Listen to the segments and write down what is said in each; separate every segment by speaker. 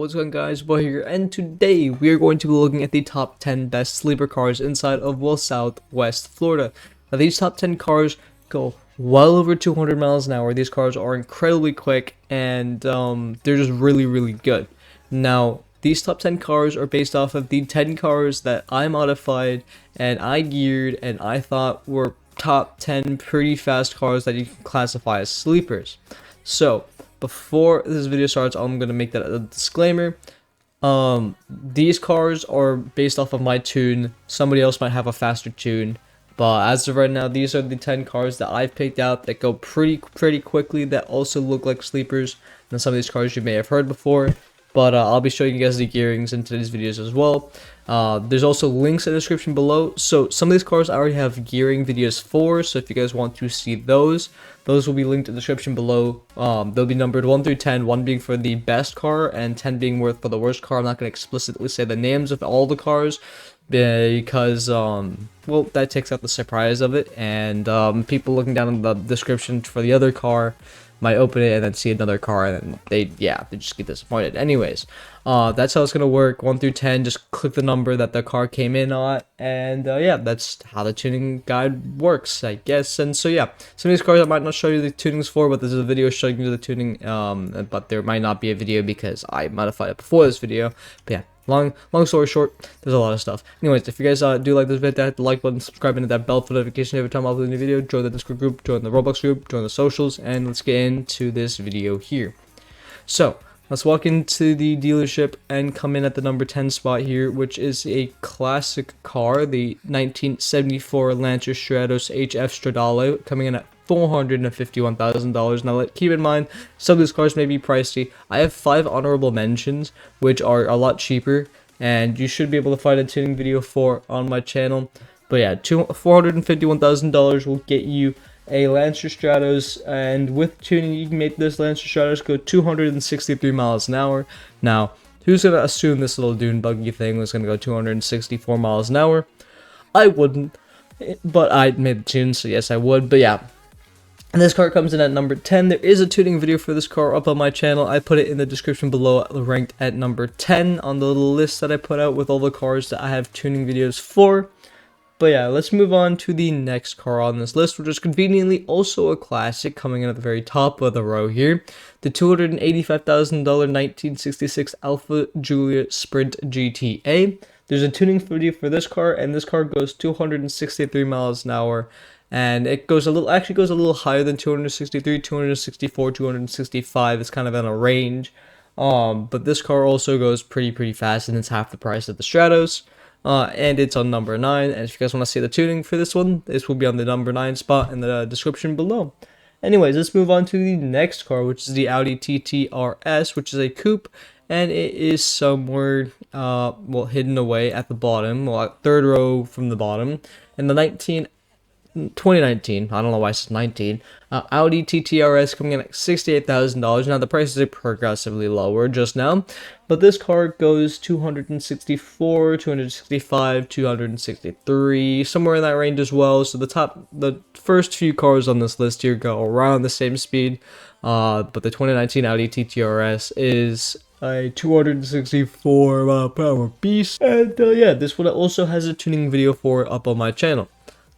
Speaker 1: what's going on, guys? Boy here, and today we are going to be looking at the top 10 best sleeper cars inside of, well, Southwest Florida. Now these top 10 cars go well over 200 miles an hour. These cars are incredibly quick, and they're just really good. Now these top 10 cars are based off of the 10 cars that I modified and I geared and I thought were top 10 pretty fast cars that you can classify as sleepers. So before this video starts, I'm going to make that a disclaimer. These cars are based off of my tune. Somebody else might have a faster tune, but as of right now, these are the 10 cars that I've picked out that go pretty quickly, that also look like sleepers. And some of these cars you may have heard before, but I'll be showing you guys the gearings in today's videos as well. There's also links in the description below. So some of these cars I already have gearing videos for, so if you guys want to see those will be linked in the description below. They'll be numbered 1 through 10, 1 being for the best car and 10 being for the worst car. I'm not going to explicitly say the names of all the cars because well, that takes out the surprise of it, and people looking down in the description for the other car might open it and then see another car, and then they just get disappointed. Anyways, that's how it's gonna work. 1 through 10, just click the number that the car came in at, and yeah, that's how the tuning guide works, I guess. And so yeah, some of these cars I might not show you the tunings for, but this is a video showing you the tuning, but there might not be a video because I modified it before this video. But yeah, long story short, there's a lot of stuff. Anyways, if you guys do like this video, hit the like button, subscribe, and hit that bell for notification every time I upload a new video. Join the Discord group, join the Roblox group, join the socials, and let's get into this video here. So let's walk into the dealership and come in at the number 10 spot here, which is a classic car, the 1974 Lancer Stratos HF Stradale, coming in at $451,000. Now keep in mind, some of these cars may be pricey. I have 5 honorable mentions, which are a lot cheaper, and you should be able to find a tuning video for on my channel. But yeah, $451,000 will get you a Lancer Stratos, and with tuning you can make this Lancer Stratos go 263 miles an hour. Now, who's gonna assume this little dune buggy thing was gonna go 264 miles an hour? I wouldn't, but I made the tune, so yes I would. But yeah, and this car comes in at number 10. There is a tuning video for this car up on my channel. I put it in the description below, ranked at number 10 on the little list that I put out with all the cars that I have tuning videos for. But yeah, let's move on to the next car on this list, which is conveniently also a classic, coming in at the very top of the row here. The $285,000 1966 Alpha Giulia Sprint GTA. There's a tuning video for this car, and this car goes 263 miles an hour. And it goes a little higher than 263, 264, 265. It's kind of in a range. But this car also goes pretty fast, and it's half the price of the Stratos. And it's on number 9. And if you guys want to see the tuning for this one, this will be on the number 9 spot in the description below. Anyways, let's move on to the next car, which is the Audi TT RS, which is a coupe, and it is somewhere well, hidden away at the bottom, well, 3rd row from the bottom, in the 2019, I don't know why it's 19, Audi TTRS coming in at $68,000. Now the prices are progressively lower just now, but this car goes 264, 265, 263, somewhere in that range as well. So the first few cars on this list here go around the same speed, but the 2019 Audi TTRS is a 264 mile per hour beast, and yeah, this one also has a tuning video for up on my channel.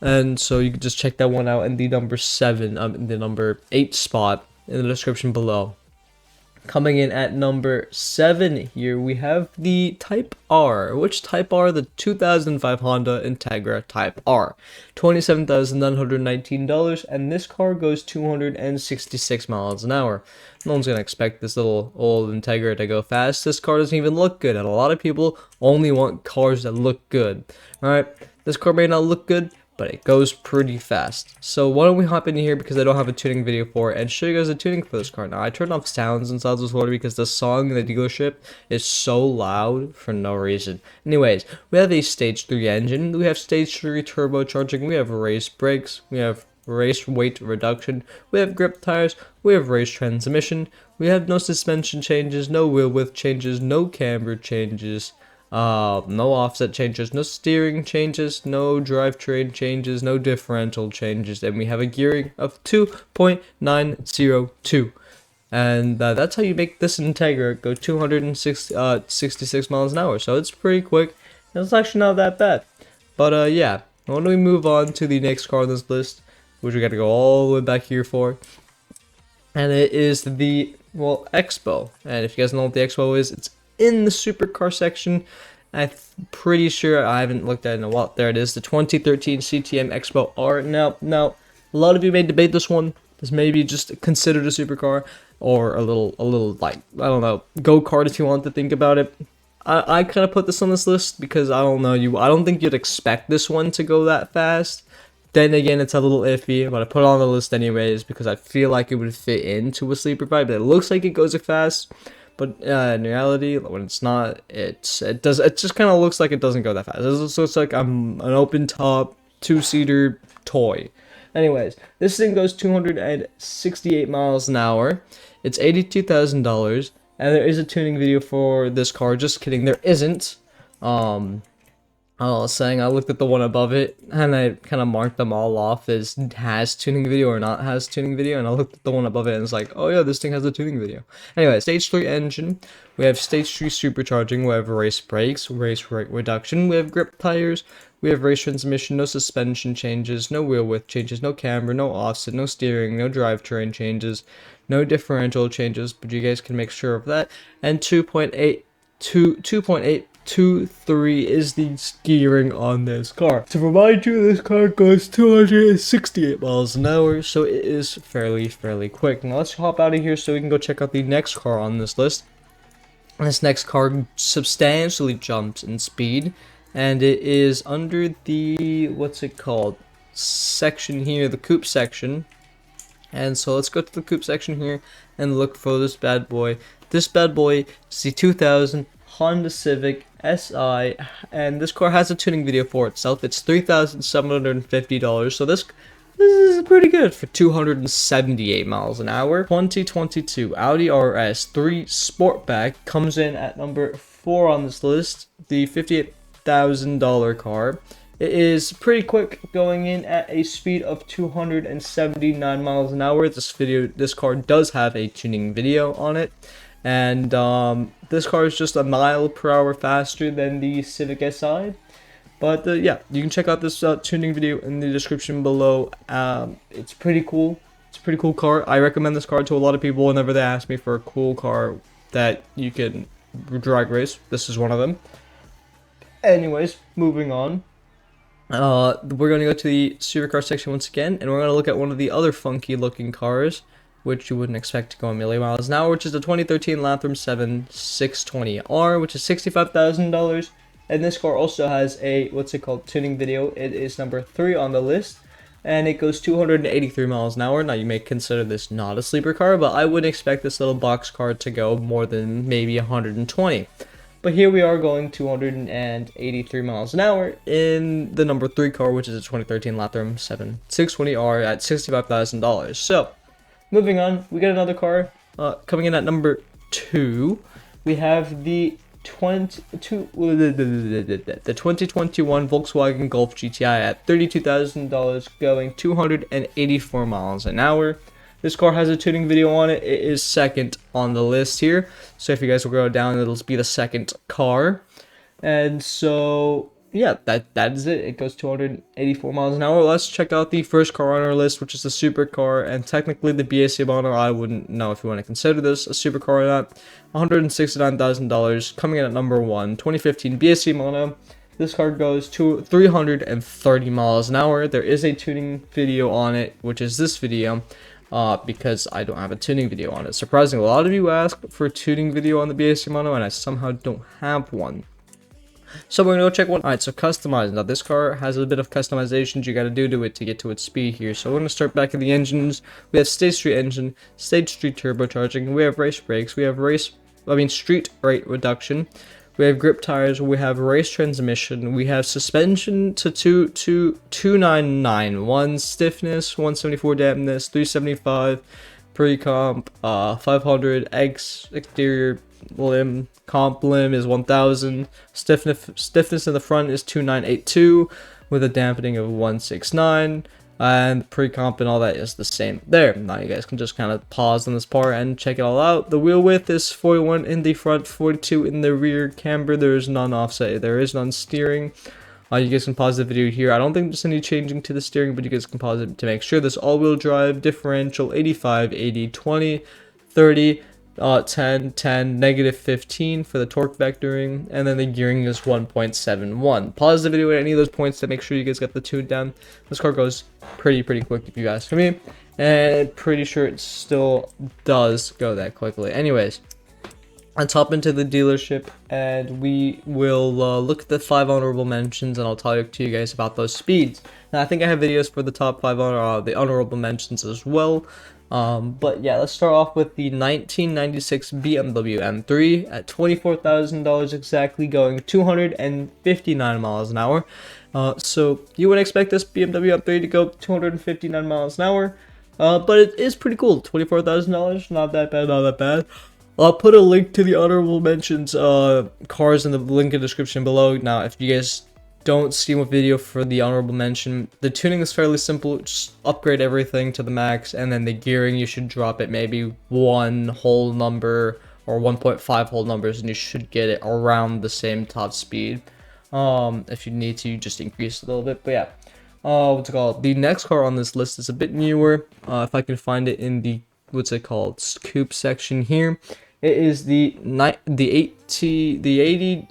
Speaker 1: And so you can just check that one out in the number 7, in the number 8 spot in the description below. Coming in at number 7 here, we have the Type R. Which Type R? The 2005 Honda Integra Type R. $27,919, and this car goes 266 miles an hour. No one's going to expect this little old Integra to go fast. This car doesn't even look good, and a lot of people only want cars that look good. Alright, this car may not look good, but it goes pretty fast. So why don't we hop in here, because I don't have a tuning video for it, and show you guys the tuning for this car. Now I turned off sounds in Southwest Florida because the song in the dealership is so loud for no reason. Anyways, we have a stage 3 engine, we have stage 3 turbocharging, we have raised brakes, we have race weight reduction, we have grip tires, we have race transmission, we have no suspension changes, no wheel width changes, no camber changes, no offset changes, no steering changes, no drivetrain changes, no differential changes, and we have a gearing of 2.902. And that's how you make this Integra go 266 miles an hour. So it's pretty quick. It's actually not that bad. But yeah, why don't we move on to the next car on this list, which we got to go all the way back here for. And it is the, well, Expo. And if you guys know what the Expo is, it's in the supercar section. I'm pretty sure, I haven't looked at it in a while. There it is, the 2013 CTM Expo R. Now, a lot of you may debate this one. This may be just considered a supercar, or a little like, I don't know, go-kart if you want to think about it. I kind of put this on this list because I don't know, I don't think you'd expect this one to go that fast. Then again, it's a little iffy, but I put it on the list anyways because I feel like it would fit into a sleeper vibe. But it looks like it goes fast, but in reality, when it's not, it just kind of looks like it doesn't go that fast. It looks like I'm an open top 2-seater toy. Anyways, this thing goes 268 miles an hour. It's $82,000, and there is a tuning video for this car. Just kidding, there isn't. I was saying, I looked at the one above it, and I kind of marked them all off as has tuning video or not has tuning video, and I looked at the one above it and it's like, oh yeah, this thing has a tuning video. Anyway, stage 3 engine, we have stage 3 supercharging, we have race brakes, race rate reduction, we have grip tires, we have race transmission, no suspension changes, no wheel width changes, no camber, no offset, no steering, no drivetrain changes, no differential changes, but you guys can make sure of that, and 2.83 is the gearing on this car. To remind you, this car goes 268 miles an hour, so it is fairly quick. Now let's hop out of here so we can go check out the next car on this list. This next car substantially jumps in speed, and it is under the, what's it called, section here, the coupe section. And so let's go to the coupe section here and look for this bad boy. This bad boy is the 2000 Honda Civic SI, and this car has a tuning video for itself. It's $3,750, so this is pretty good for 278 miles an hour. 2022 Audi RS3 Sportback comes in at number 4 on this list, the $58,000 car. It is pretty quick, going in at a speed of 279 miles an hour. This car does have a tuning video on it. And this car is just a mile per hour faster than the Civic Si. But yeah, you can check out this tuning video in the description below. It's pretty cool. It's a pretty cool car. I recommend this car to a lot of people whenever they ask me for a cool car that you can drag race. This is one of them. Anyways, moving on. We're going to go to the supercar section once again, and we're going to look at one of the other funky looking cars, which you wouldn't expect to go a million miles an hour, which is the 2013 Lantham 7 620R, which is $65,000. And this car also has a, what's it called, tuning video. It is number 3 on the list, and it goes 283 miles an hour. Now, you may consider this not a sleeper car, but I wouldn't expect this little box car to go more than maybe 120. But here we are going 283 miles an hour in the number 3 car, which is a 2013 Lantham 7 620R at $65,000. So, moving on, we got another car coming in at number 2. We have the 2021 Volkswagen Golf GTI at $32,000, going 284 miles an hour. This car has a tuning video on it. It is second on the list here. So if you guys will go down, it'll be the second car. And so yeah, that is it. It goes 284 miles an hour. Let's check out the first car on our list, which is the supercar, and technically the BAC model. I wouldn't know if you want to consider this a supercar or not. $169,000, coming in at number 1, 2015 BAC mono. This car goes to 330 miles an hour. There is a tuning video on it, which is this video, because I don't have a tuning video on it. Surprisingly, a lot of you ask for a tuning video on the BAC mono, and I somehow don't have one. So we're going to go check one. Alright, so customize. Now this car has a bit of customizations you got to do to it to get to its speed here. So we're going to start back at the engines. We have stage 3 engine, stage 3 turbocharging, we have race brakes, we have street rate reduction, we have grip tires, we have race transmission, we have suspension to 299, stiffness, 174 dampness, 375 pre-comp, 500 exterior limb, comp limb is 1000, stiffness in the front is 2982 with a dampening of 169, and pre-comp and all that is the same there. Now you guys can just kind of pause on this part and check it all out. The wheel width is 41 in the front, 42 in the rear. Camber, there is none. Offset, there is none. Steering, you guys can pause the video here. I don't think there's any changing to the steering, but you guys can pause it to make sure. This all-wheel drive differential 85, 80, 20, 30, 10, 10, negative 15 for the torque vectoring, and then the gearing is 1.71. Pause the video at any of those points to make sure you guys get the tune down. This car goes pretty quick if you ask for me, and pretty sure it still does go that quickly. Anyways, let's hop into the dealership and we will look at the 5 honorable mentions, and I'll talk to you guys about those speeds. Now I think I have videos for the top 5 the honorable mentions as well. But yeah, let's start off with the 1996 BMW M3 at $24,000 exactly, going 259 miles an hour. So you would expect this BMW M3 to go 259 miles an hour, but it is pretty cool. $24,000, not that bad, not that bad. I'll put a link to the honorable mentions cars in the link in the description below. Now, if you guys don't see a video for the honorable mention, the tuning is fairly simple. Just upgrade everything to the max, and then the gearing, you should drop it maybe 1 whole number or 1.5 whole numbers, and you should get it around the same top speed. If you need to, just increase it a little bit. But yeah, what's it called? The next car on this list is a bit newer. If I can find it in the coupe section here, it is the 80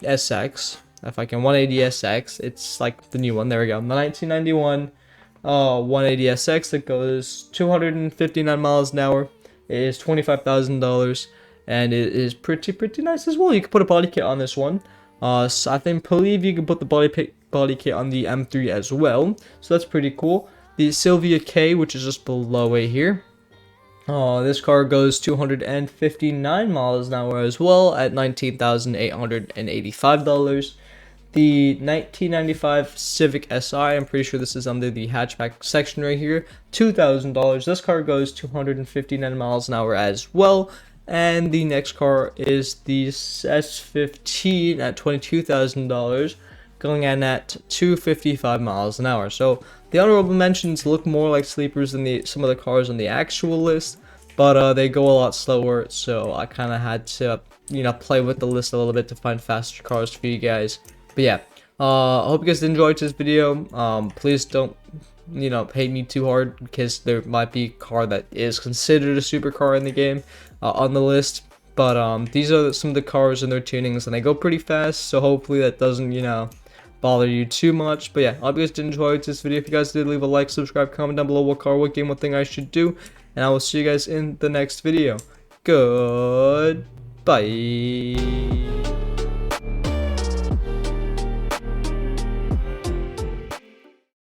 Speaker 1: SX. If I can, 180SX, it's like the new one. There we go. The 1991 180SX that goes 259 miles an hour. It is $25,000, and it is pretty nice as well. You can put a body kit on this one. So believe you can put the body kit on the M3 as well. So that's pretty cool. The Sylvia K, which is just below it here. This car goes 259 miles an hour as well at $19,885. The 1995 Civic Si, I'm pretty sure this is under the hatchback section right here, $2,000. This car goes 259 miles an hour as well. And the next car is the S15 at $22,000, going in at 255 miles an hour. So the honorable mentions look more like sleepers than some of the cars on the actual list, but they go a lot slower, so I kind of had to, play with the list a little bit to find faster cars for you guys. But yeah, I hope you guys enjoyed this video. Please don't, hate me too hard, because there might be a car that is considered a supercar in the game on the list. But these are some of the cars and their tunings, and they go pretty fast, so hopefully that doesn't, bother you too much. But yeah, I hope you guys did enjoy this video. If you guys did, leave a like, subscribe, comment down below what car, what game, what thing I should do, and I will see you guys in the next video. Goodbye.